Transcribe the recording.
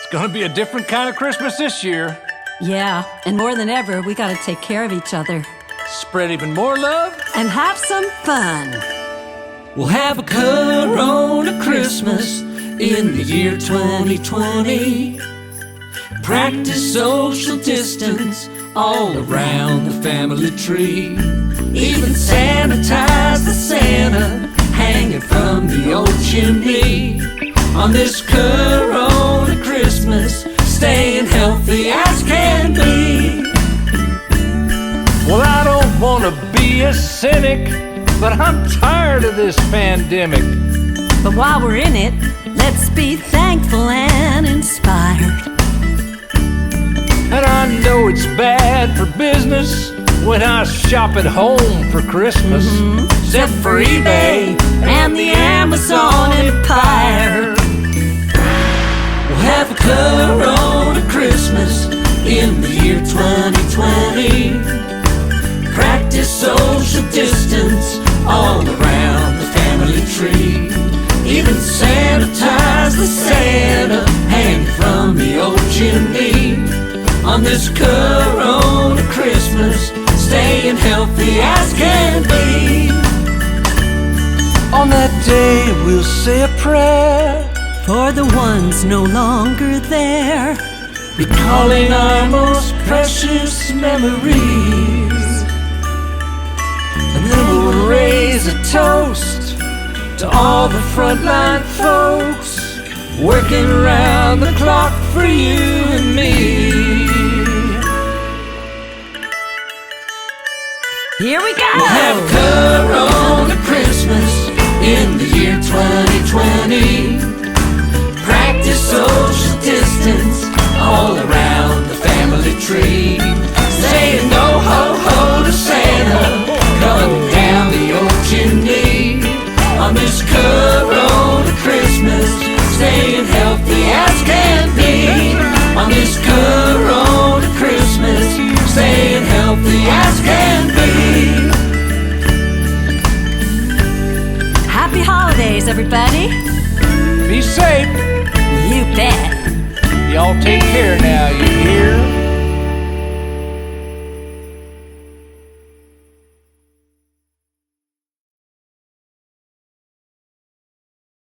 It's gonna be a different kind of Christmas this year. Yeah, and more than ever, we gotta take care of each other. Spread even more love. And have some fun. We'll have a Corona Christmas in the year 2020. Practice social distance all around the family tree. Even sanitize the Santa hanging from the old chimney. On this Corona Christmas, staying healthy as can be. Well, I don't want to be a cynic, but I'm tired of this pandemic. But while we're in it, let's be thankful and inspired. And I know it's bad for business when I shop at home for Christmas. Except for eBay and the Amazon empire. We'll have a Corona Christmas in the year 2020. Practice social distance all around the family tree. Even sanitize the Santa hanging from the old chimney. On this Corona Christmas, staying healthy as can be. On that day we'll say a prayer For the ones no longer there. Recalling our most precious memories. and then we'll raise a toast to all the frontline folks working around the clock for you and me. Here we go! We'll have Corona Christmas in the year 2020. Practice social distance all around the family tree. Saying no ho ho to Santa coming down the old chimney. On this Corona Christmas, staying healthy as can be. On this Corona Christmas, staying healthy as can be. Happy holidays, everybody. Be safe. You bet. Y'all take care now.